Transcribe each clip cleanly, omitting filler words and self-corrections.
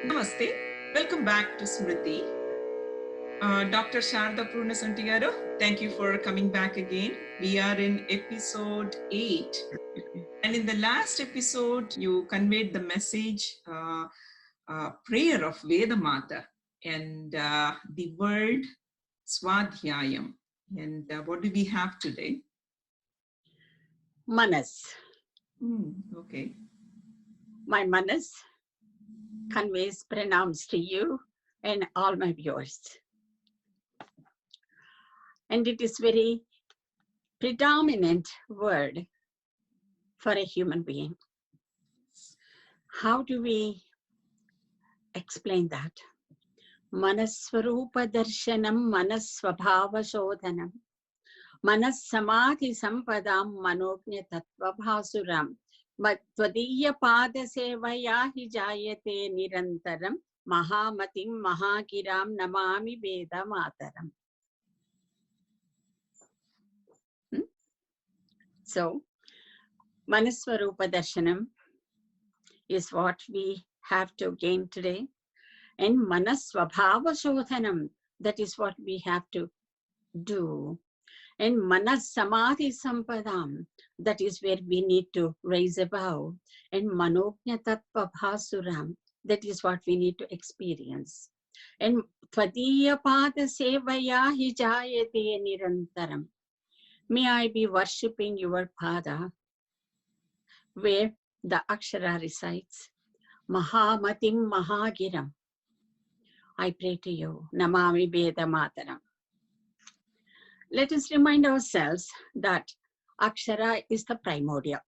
Namaste. Welcome back to Smriti. Dr. Sharda Purnasanti garu, thank you for coming back again. We are in episode 8. And in the last episode, you conveyed the message, prayer of Vedamata and the word Swadhyayam. And what do we have today? Manas. Okay. My Manas conveys pronouns to you and all my viewers. And it is very predominant word for a human being. How do we explain that? Manasvarupa darshanam manasvabhava shodhanam manas samadhi sampadam manognya tattva bhasuram tvadiya pada sevaya hi jayate nirantaram mahamatim mahagiram namami veda mataram. So, Manasvarupa Darshanam is what we have to gain today. And Manasvabhava Shodhanam, that is what we have to do. And Manas Samadhi Sampadam, that is where we need to raise above. And Manognya Tattva Bhasuram, that is what we need to experience. And Tvadiya Pada Sevaya hi jayate nirantaram. May I be worshipping your Pada, where the Akshara resides. Mahamatim Mahagiram. I pray to you. Namami Veda Mataram. Let us remind ourselves that Akshara is the primordial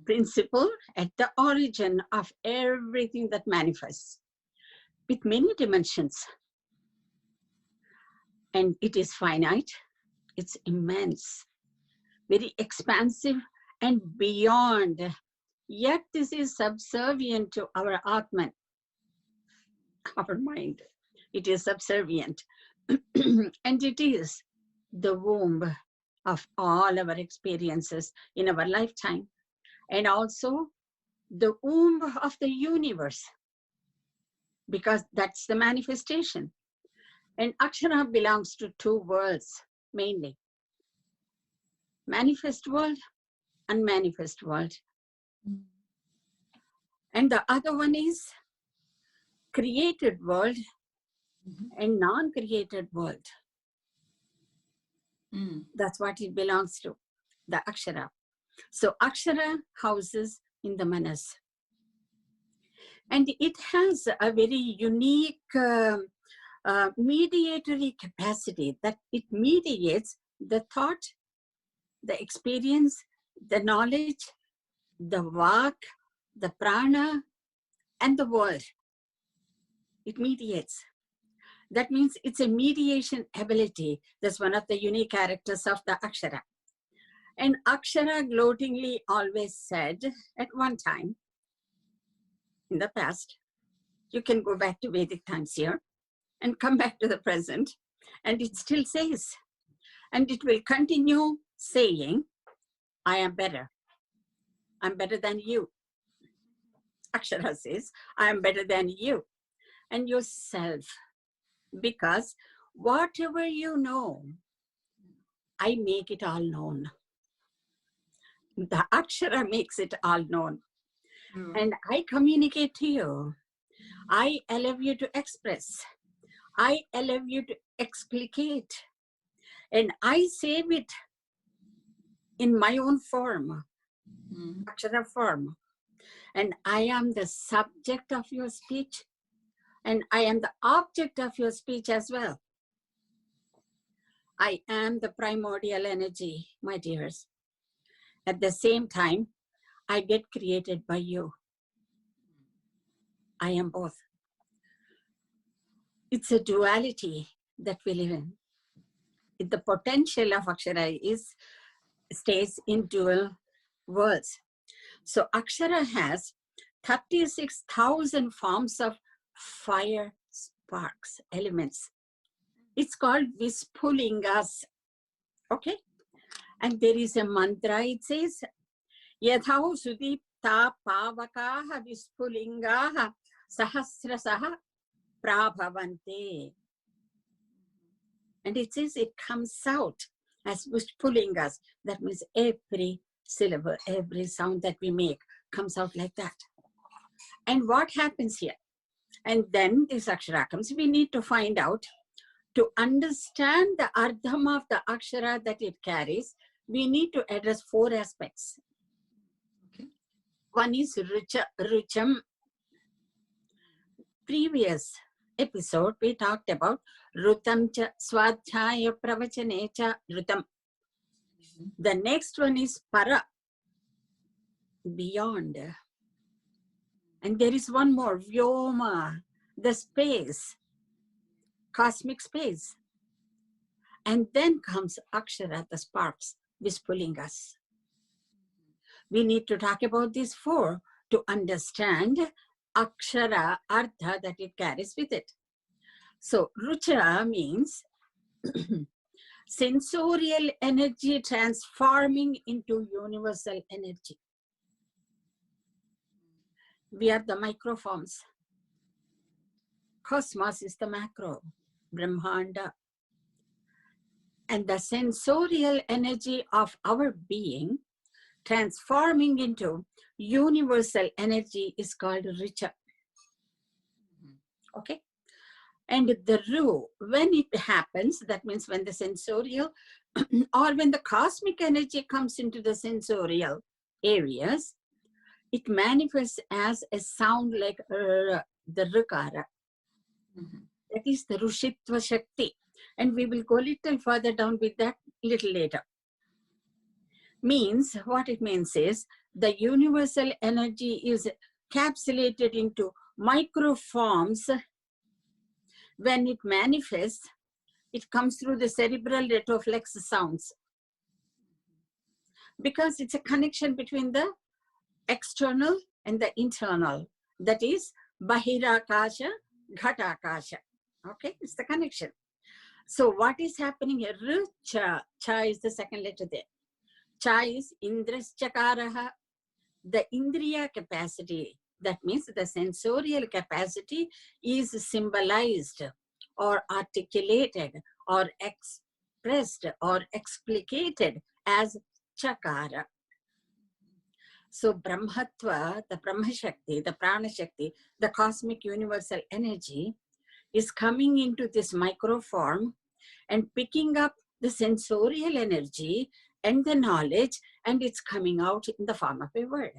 principle at the origin of everything that manifests, with many dimensions. And it is finite, it's immense, very expansive and beyond. Yet this is subservient to our Atman, our mind. It is subservient. And it is the womb of all our experiences in our lifetime, and also the womb of the universe, because that's the manifestation. And Akshara belongs to two worlds mainly: manifest world, unmanifest world. And the other one is created world and non-created world. That's what it belongs to, the Akshara. So Akshara houses in the Manas. And it has a very unique mediatory capacity, that it mediates the thought, the experience, the knowledge, the vak, the prana, and the world. It mediates. That means it's a mediation ability. That's one of the unique characters of the Akshara. And Akshara gloatingly always said at one time in the past, you can go back to Vedic times here and come back to the present, and it still says, and it will continue saying, I am better. I'm better than you. Akshara says, I am better than you and yourself, because whatever you know, I make it all known. The Akshara makes it all known. And I communicate to you. I allow you to express. I allow you to explicate. And I save it in my own form, Akshara form. And I am the subject of your speech, and I am the object of your speech as well. I am the primordial energy, my dears. At the same time, I get created by you. I am both. It's a duality that we live in. The potential of Akshara stays in dual worlds. So Akshara has 36,000 forms of fire sparks, elements. It's called Vispulingas. Okay? And there is a mantra, it says, Yadhau Sudipta Pavakaha Vispulingaha Sahasrasaha prabhavante. And it says it comes out as pulling us. That means every syllable, every sound that we make comes out like that. And what happens here? And then this akshara comes. We need to find out, to understand the ardham of the akshara that it carries, we need to address 4 aspects. Okay. One is rucham. Previous episode, we talked about rutam cha swadhyaya pravachane cha rutam. The next one is para, beyond. And there is one more, vyoma, the space, cosmic space. And then comes akshara, the sparks, whispering us. We need to talk about these 4 to understand akshara, artha that it carries with it. So, rucha means sensorial energy transforming into universal energy. We are the microforms. Cosmos is the macro, Brahmanda. And the sensorial energy of our being transforming into universal energy is called richa. Okay? And the ru, when it happens, that means when the sensorial or when the cosmic energy comes into the sensorial areas, it manifests as a sound like the rikara. That is the rushitva shakti. And we will go a little further down with that little later. Means, what it means is, the universal energy is capsulated into microforms. When it manifests, it comes through the cerebral retroflex sounds. Because it's a connection between the external and the internal. That is Bahirakasha, Ghatakasha. Okay, it's the connection. So what is happening here? Cha, cha is the second letter there. Cha is Indraschakaraha, the Indriya capacity. That means the sensorial capacity is symbolized or articulated or expressed or explicated as Chakara. So Brahmatva, the Brahma Shakti, the Prana Shakti, the cosmic universal energy is coming into this microform and picking up the sensorial energy and the knowledge, and it's coming out in the form of a word.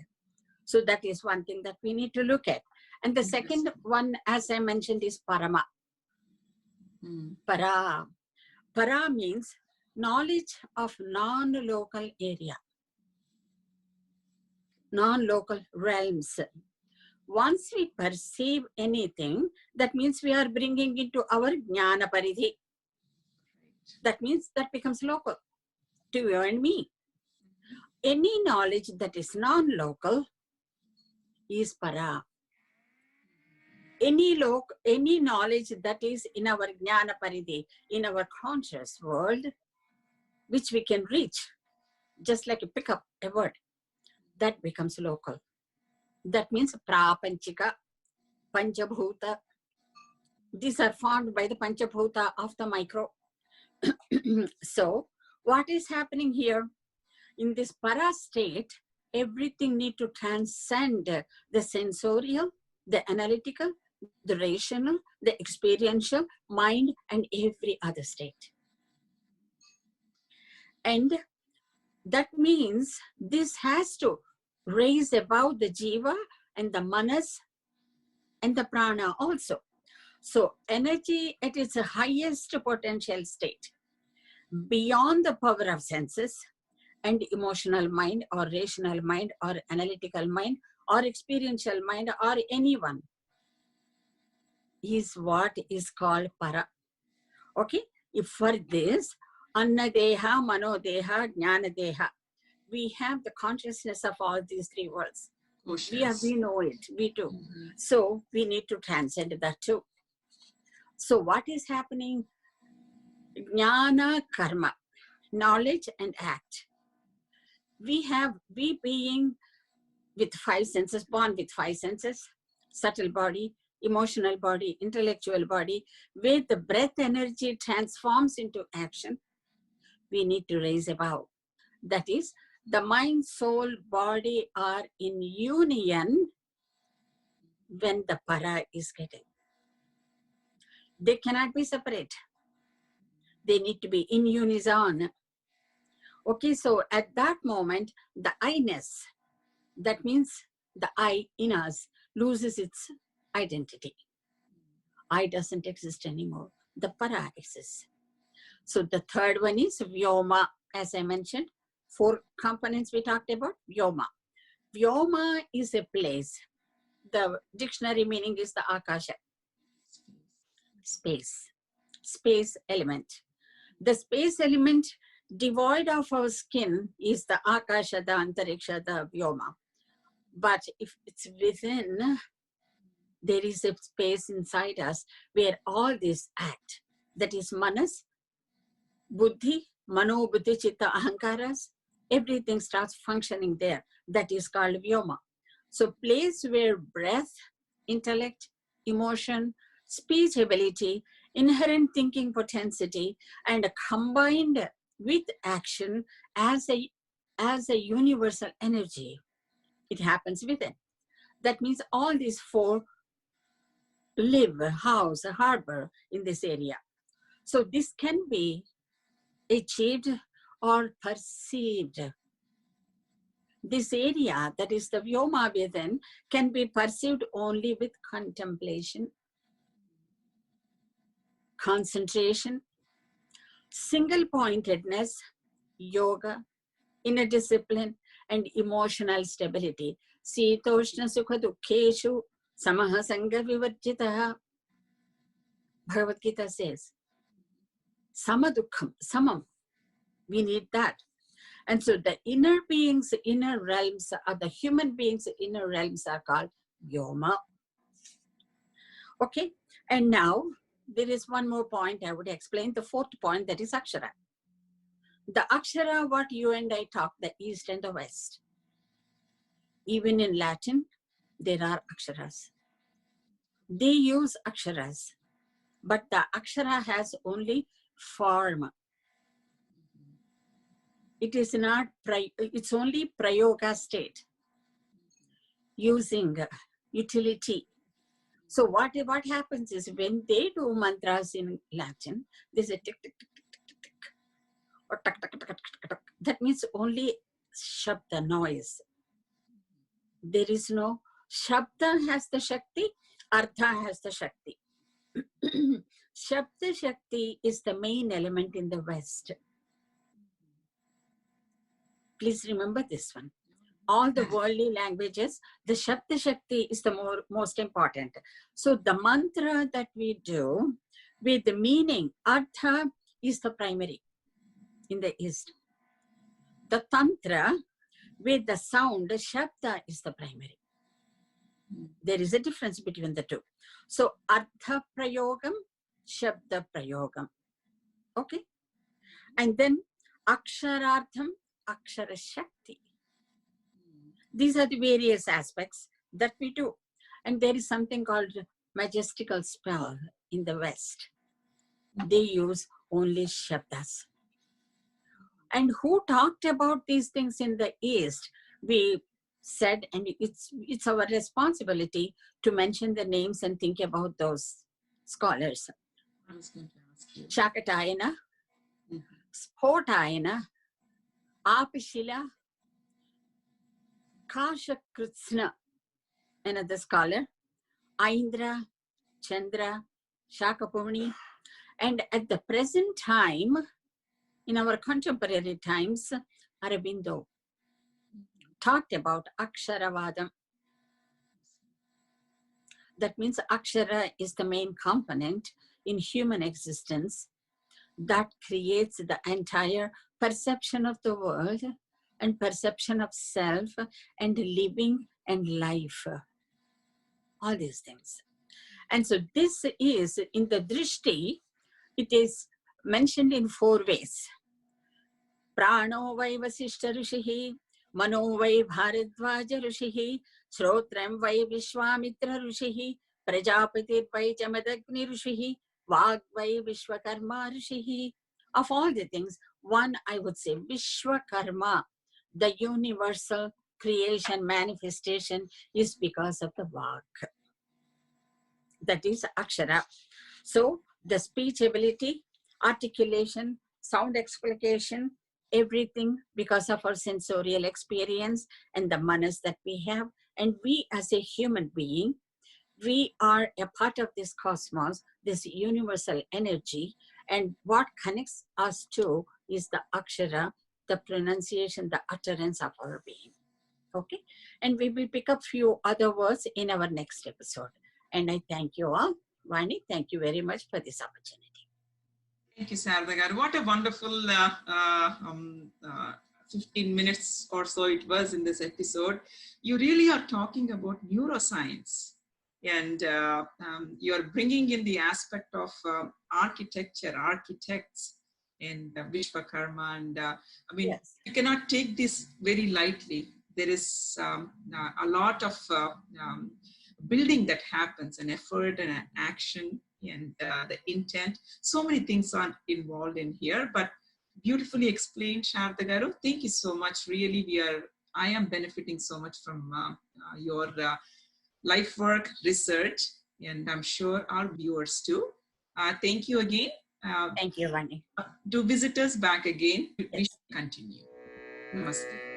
So that is one thing that we need to look at. And the second one, as I mentioned, is Parama. Para. Para means knowledge of non-local area, non-local realms. Once we perceive anything, that means we are bringing into our jnana paridhi. That means that becomes local to you and me. Any knowledge that is non-local is para. Any knowledge that is in our jnana paridhi, in our conscious world, which we can reach, just like you pick up a word, that becomes local. That means prapanchika, panchabhuta. These are formed by the panchabhuta of the micro. So what is happening here? In this para state, everything needs to transcend the sensorial, the analytical, the rational, the experiential, mind, and every other state. And that means this has to raise above the jiva and the manas and the prana also. So energy at its highest potential state, beyond the power of senses and emotional mind or rational mind or analytical mind or experiential mind or anyone, is what is called para. Okay, if for this, annadeha, manodeha, jnanadeha, we have the consciousness of all these 3 worlds. We know it, we do. So we need to transcend that too. So what is happening? Jnana karma, knowledge and act. We being with 5 senses, born with 5 senses, subtle body, emotional body, intellectual body, where the breath energy transforms into action, we need to raise above. That is, the mind, soul, body are in union when the para is getting. They cannot be separate. They need to be in unison. Okay, so at that moment, the I-ness, that means the I in us, loses its identity. I doesn't exist anymore. The para exists. So the third one is Vyoma. As I mentioned, 4 components we talked about. Vyoma. Vyoma is a place. The dictionary meaning is the Akasha. Space. Space element. The space element devoid of our skin is the Akasha, the Antariksha, the Vyoma. But if it's within, there is a space inside us where all these act. That is Manas, Buddhi, Mano, Buddhi, Chitta, Ahankaras. Everything starts functioning there. That is called Vyoma. So place where breath, intellect, emotion, speech ability, inherent thinking potentiality, and combined with action as a universal energy, it happens within. That means all these 4 live, house, harbor in this area. So this can be achieved or perceived. This area, that is the Vyoma within, can be perceived only with contemplation, concentration, single-pointedness, yoga, inner discipline, and emotional stability. Sitoshna sukha dukkeshu samaha sangha vivarjitaha. Bhagavad Gita says, Samadukham, samam. We need that. And so the inner beings, inner realms, are the human beings' inner realms are called Vyoma. Okay, and now there is one more point I would explain, the 4th point, that is Akshara. The Akshara, what you and I talk, the East and the West. Even in Latin, there are Aksharas. They use Aksharas, but the Akshara has only form. It is not, it's only Prayoga state, using utility. So what happens is when they do mantras in Latin, there's a tick, tick, tick, tick, tick, tick, tick, or tuck, tuck, tuck, tuck, tuck, tuck. That means only Shabda, noise. There is no, Shabda has the Shakti, Artha has the Shakti. Shabda Shakti is the main element in the West. Please remember this one. All the worldly languages, the Shabda Shakti is the most important. So the mantra that we do with the meaning, Artha is the primary in the East. The Tantra with the sound, the Shabda is the primary. There is a difference between the two. So Artha Prayogam, Shabda Prayogam. Okay. And then Aksharartham, Akshara Shakti. These are the various aspects that we do. And there is something called majestical spell in the West. They use only Shabdas. And who talked about these things in the East? We said, and it's our responsibility to mention the names and think about those scholars. I was going to ask you. Shakatayana, Spotayana, Apishila, Kashakritsna, another scholar, Aindra, Chandra, Shakapurni, and at the present time, in our contemporary times, Aurobindo talked about Aksharavadam. That means Akshara is the main component in human existence that creates the entire perception of the world and perception of self and living and life. All these things. And so this is, in the Drishti, it is mentioned in 4 ways. Prano vai Vasishta Rishihi, Mano vai Bharadvaja Rishihi, Shrotram vai Vishwamitra Rishihi, Prajapati vai Jamadagni Rishihi, Vag vai Vishwakarma Rishihi. Of all the things, one I would say Vishwakarma, the universal creation manifestation, is because of the Vag. That is Akshara. So the speech ability, articulation, sound explication, everything because of our sensorial experience and the manas that we have. And we as a human being, we are a part of this cosmos, this universal energy. And what connects us to is the Akshara, the pronunciation, the utterance of our being. Okay. And we will pick up few other words in our next episode. And I thank you all. Vani, thank you very much for this opportunity. Thank you, Sarada garu. What a wonderful 15 minutes or so it was in this episode. You really are talking about neuroscience, and you are bringing in the aspect of architecture, architects, and Vishwakarma. And I mean, Yes. you cannot take this very lightly. There is a lot of building that happens, an effort and an action, and the intent. So many things are involved in here, but beautifully explained, Sharda garu. Thank you so much. Really, I am benefiting so much from your life work, research, and I'm sure our viewers too. Thank you again. Thank you, Vani. Do visit us back again. Yes. We should continue. Namaste.